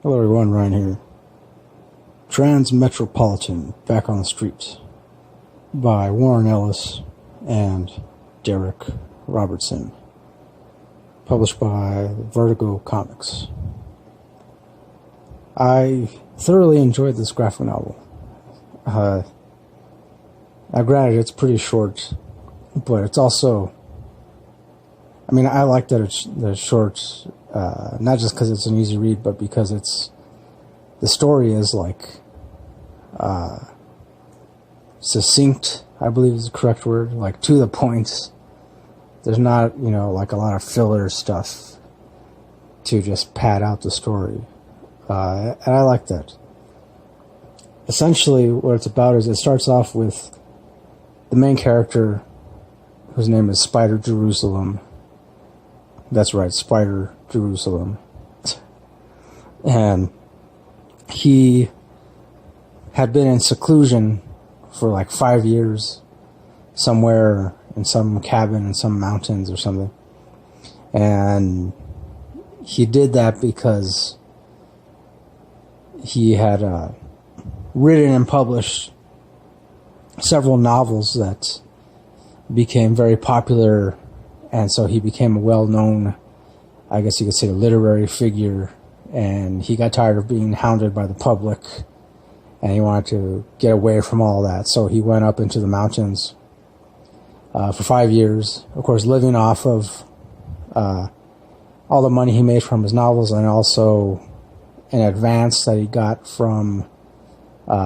Hello everyone, Ryan here. Transmetropolitan, Back on the Street, by Warren Ellis and Derek Robertson. Published by Vertigo Comics. I thoroughly enjoyed this graphic novel. Now granted, it's pretty short, but it's also... I like that it's short, not just because it's an easy read, but because the story is succinct, I believe is the correct word, to the point. There's not, a lot of filler stuff to just pad out the story. And I like that. Essentially, what it's about is it starts off with the main character, whose name is Spider Jerusalem. That's right, Spider Jerusalem. And he had been in seclusion for 5 years, somewhere in some cabin in some mountains or something. And he did that because he had written and published several novels that became very popular, and so he became a well-known, I guess you could say, literary figure, and he got tired of being hounded by the public, and he wanted to get away from all that, so he went up into the mountains for 5 years, of course living off of all the money he made from his novels, and also an advance that he got from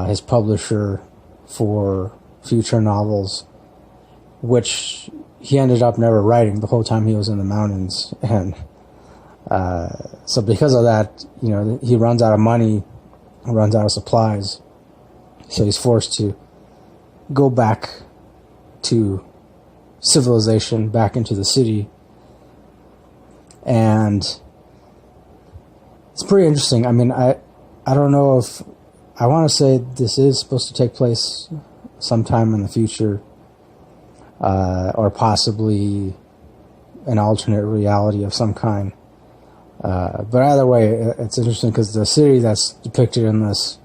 his publisher for future novels, which he ended up never writing the whole time he was in the mountains. And so because of that, he runs out of money, runs out of supplies, so he's forced to go back to civilization, back into the city. And it's pretty interesting. I don't know if... I want to say this is supposed to take place sometime in the future, or possibly an alternate reality of some kind. But either way, it's interesting because the city that's depicted in this,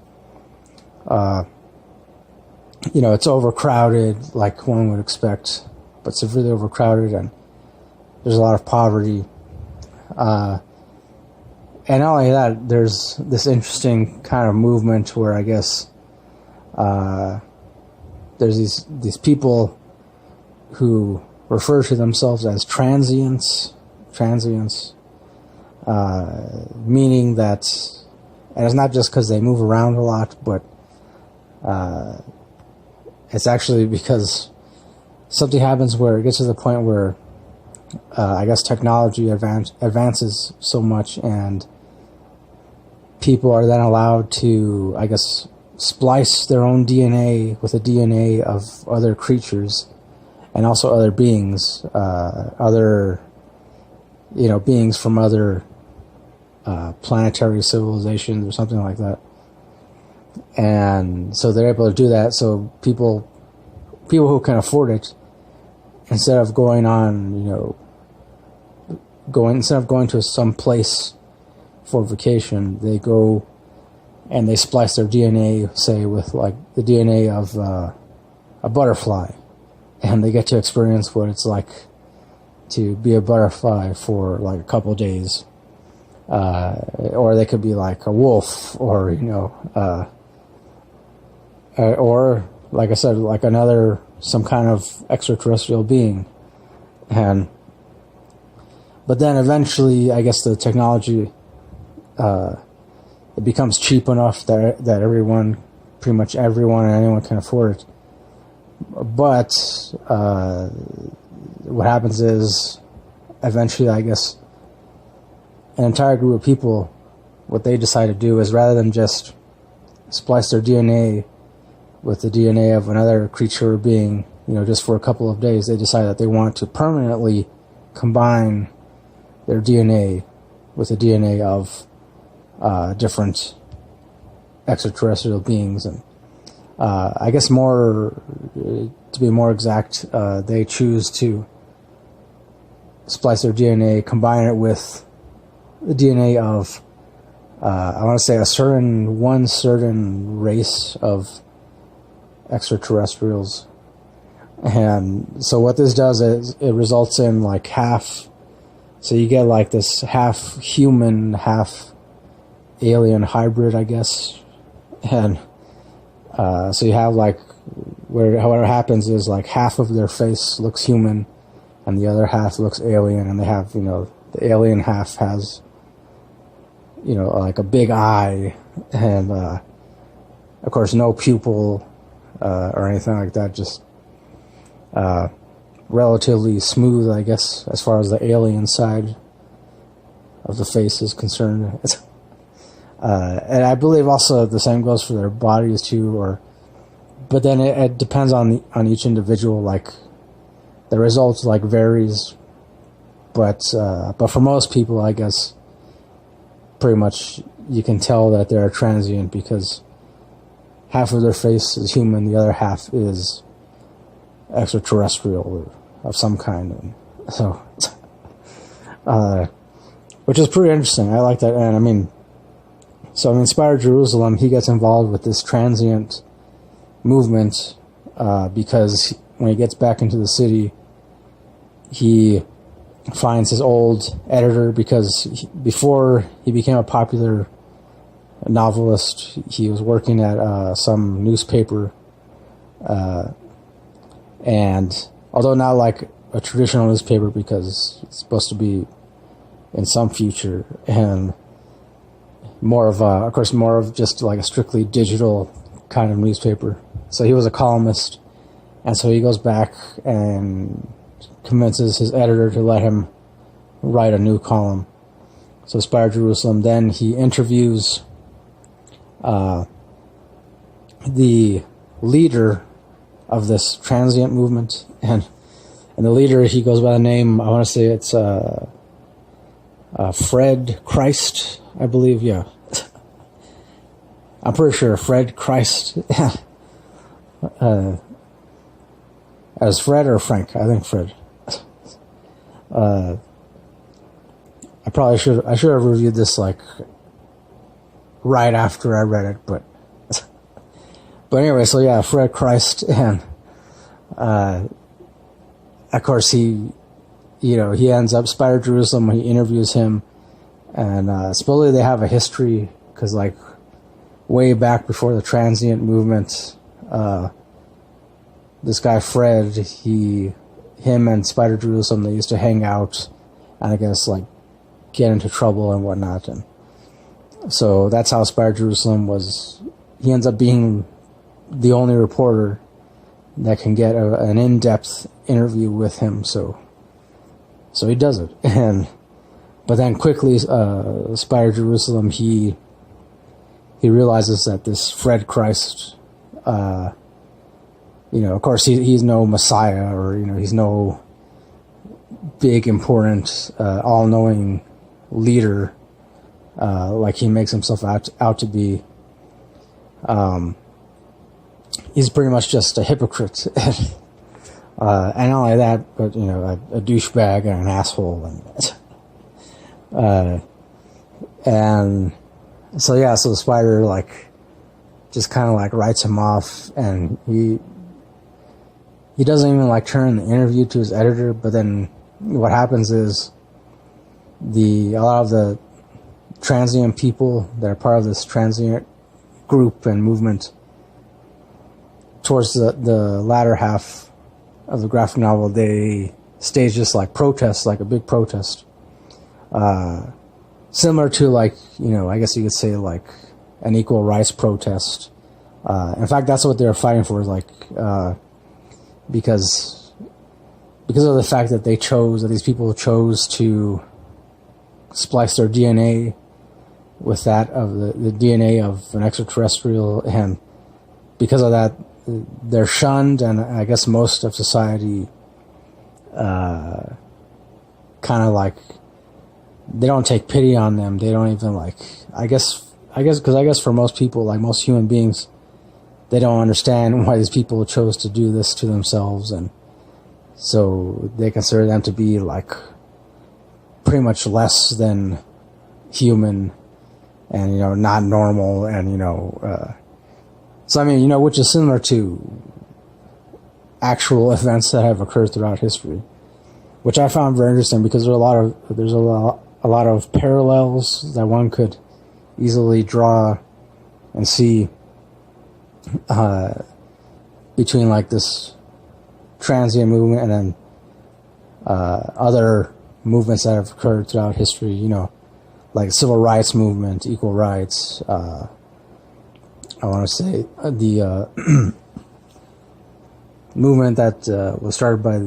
it's overcrowded, like one would expect, but severely overcrowded, and there's a lot of poverty. And not only that, there's this interesting kind of movement where I guess there's these people who refer to themselves as transients, meaning that, and it's not just because they move around a lot, but it's actually because something happens where it gets to the point where I guess technology advances so much, and people are then allowed to, I guess, splice their own DNA with the DNA of other creatures and also other beings, beings from other planetary civilizations or something like that. And so they're able to do that. So people who can afford it, instead of going to some place for vacation, they go and they splice their DNA, say, with the DNA of a butterfly, and they get to experience what it's like to be a butterfly for a couple days, or they could be like a wolf, or or like I said, some kind of extraterrestrial being. But then eventually, I guess the technology, it becomes cheap enough that pretty much everyone and anyone can afford it. But what happens is, eventually, I guess, an entire group of people, what they decide to do is, rather than just splice their DNA with the DNA of another creature or being, just for a couple of days, they decide that they want to permanently combine their DNA with the DNA of different extraterrestrial beings. And I guess to be more exact, they choose to splice their DNA, combine it with the DNA of I want to say one certain race of extraterrestrials. And so what this does is it results in like half, so you get like this half human, half alien hybrid, I guess. And so you have like, what happens is like half of their face looks human and the other half looks alien, and they have, the alien half has, like a big eye and, of course, no pupil or anything like that, just relatively smooth, I guess, as far as the alien side of the face is concerned. And I believe also the same goes for their bodies too, but then it depends on each individual. Like the results like varies, but for most people, I guess, pretty much you can tell that they're transient because half of their face is human, the other half is extraterrestrial of some kind. And so, which is pretty interesting. I like that. And Spider Jerusalem, he gets involved with this transient movement because when he gets back into the city, he finds his old editor, because before he became a popular novelist, he was working at some newspaper, and although not like a traditional newspaper because it's supposed to be in some future, and more of just like a strictly digital kind of newspaper. So he was a columnist, and so he goes back and convinces his editor to let him write a new column. So Spider Jerusalem, then he interviews the leader of this transient movement, and the leader, he goes by the name, I want to say it's Fred Christ, I believe. Yeah, I'm pretty sure Fred Christ. As Fred or Frank? I think Fred. I should have reviewed this like right after I read it, but anyway, so yeah, Fred Christ, and of course he ends up, Spider Jerusalem, when he interviews him, and supposedly they have a history, because like way back before the transient movement, this guy Fred, him and Spider Jerusalem, they used to hang out and I guess like get into trouble and whatnot, and so that's how Spider Jerusalem he ends up being the only reporter that can get an in-depth interview with him, so he does it. But then quickly Spider Jerusalem, he realizes that this Fred Christ, of course he's no messiah, or he's no big important all-knowing leader like he makes himself out to be. He's pretty much just a hypocrite, and not only that, but a douchebag and an asshole, and so yeah, so the Spider like just kind of like writes him off, and he doesn't even like turn the interview to his editor. But then what happens is a lot of the transient people that are part of this transient group and movement, towards the latter half of the graphic novel, they stage this like protest, like a big protest, similar to like, I guess you could say like an equal rights protest. In fact, that's what they're fighting for, like because of the fact that these people chose to splice their DNA with that of the DNA of an extraterrestrial, and because of that, they're shunned, and I guess most of society kind of like, they don't take pity on them. They don't even like, I guess for most people, like most human beings, they don't understand why these people chose to do this to themselves, and so they consider them to be like pretty much less than human, and not normal, and so I mean which is similar to actual events that have occurred throughout history, which I found very interesting because there's a lot of parallels that one could easily draw and see between like this transient movement and then other movements that have occurred throughout history, like the civil rights movement, equal rights, I want to say the movement that was started by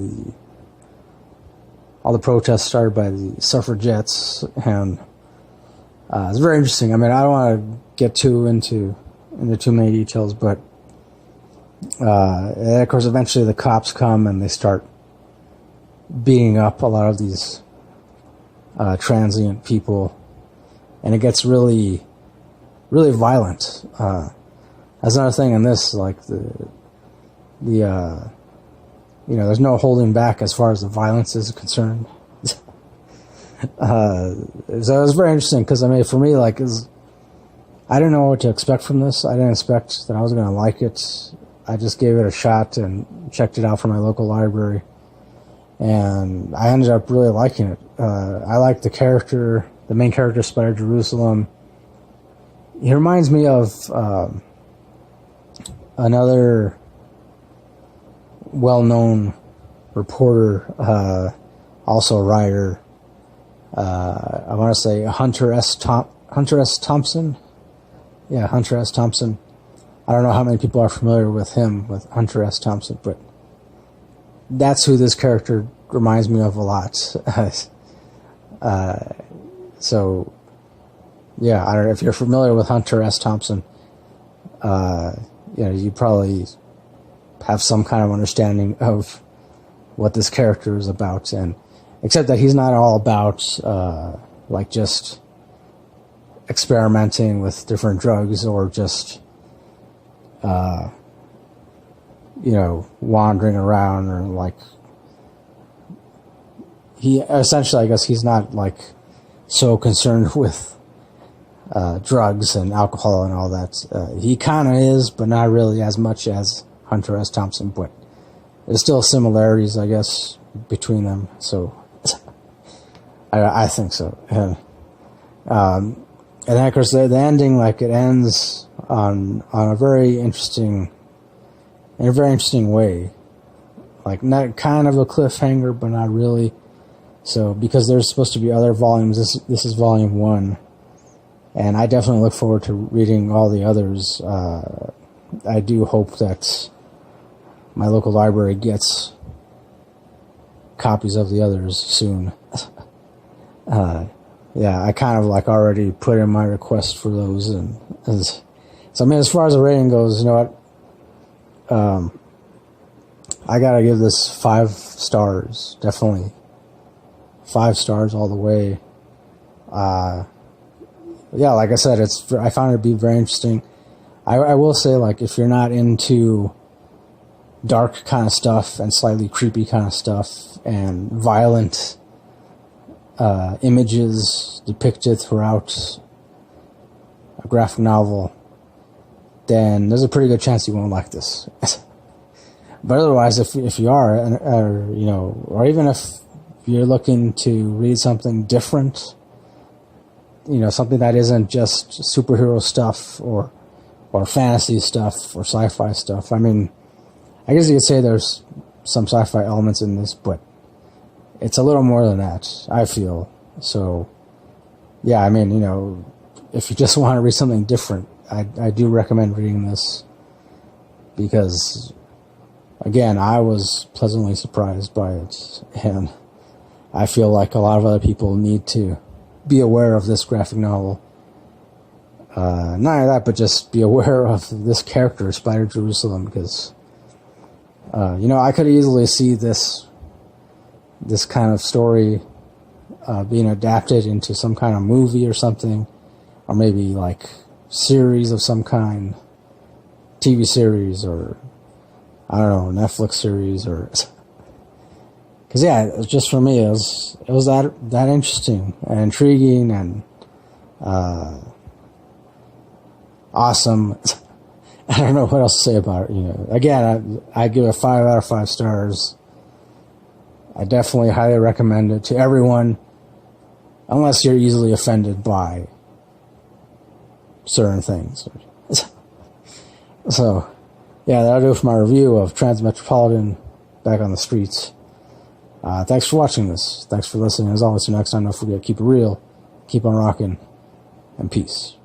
all the protests started by the suffragettes, and it's very interesting. I mean, I don't want to get into too many details, but and of course eventually the cops come and they start beating up a lot of these transient people, and it gets really, really violent. That's another thing in this, like there's no holding back as far as the violence is concerned. So it was very interesting because I mean, for me, like, I didn't know what to expect from this. I didn't expect that I was going to like it. I just gave it a shot and checked it out from my local library, and I ended up really liking it. I like the main character, Spider Jerusalem. He reminds me of another well-known reporter, also a writer. I want to say Hunter S. Thompson. Yeah, Hunter S. Thompson. I don't know how many people are familiar with him, with Hunter S. Thompson, but that's who this character reminds me of a lot. So, yeah, I don't know if you're familiar with Hunter S. Thompson. You probably have some kind of understanding of what this character is about, and except that he's not all about like just experimenting with different drugs or just wandering around, or like he essentially, I guess he's not like so concerned with drugs and alcohol and all that. He kind of is, but not really as much as Hunter S. Thompson, but there's still similarities, I guess, between them. So I think so. And then of course the ending, like, it ends on a very interesting way, like not kind of a cliffhanger, but not really. So because there's supposed to be other volumes, this is volume 1, and I definitely look forward to reading all the others. I do hope that my local library gets copies of the others soon. Yeah, I kind of like already put in my request for those, so I mean, as far as the rating goes, you know what? I gotta give this 5 stars, definitely 5 stars all the way. Yeah, like I said, I found it to be very interesting. I will say, like, if you're not into dark kind of stuff and slightly creepy kind of stuff and violent images depicted throughout a graphic novel, then there's a pretty good chance you won't like this. But otherwise, if you are, or even if you're looking to read something different, something that isn't just superhero stuff or fantasy stuff or sci-fi stuff. I mean, I guess you could say there's some sci-fi elements in this, but it's a little more than that, I feel. So, yeah, I mean, if you just want to read something different, I do recommend reading this, because, again, I was pleasantly surprised by it, and I feel like a lot of other people need to be aware of this graphic novel. Not only that, but just be aware of this character, Spider Jerusalem, because, I could easily see this kind of story being adapted into some kind of movie or something, or maybe like series of some kind, TV series, or I don't know, Netflix series, or because just for me, it was that interesting and intriguing, and awesome. I don't know what else to say about it. You know, again, I give it 5 out of 5 stars. I definitely highly recommend it to everyone, unless you're easily offended by certain things. So, yeah, that'll do it for my review of Transmetropolitan back on the streets. Thanks for watching this. Thanks for listening. As always, till next time, don't forget, keep it real, keep on rocking, and peace.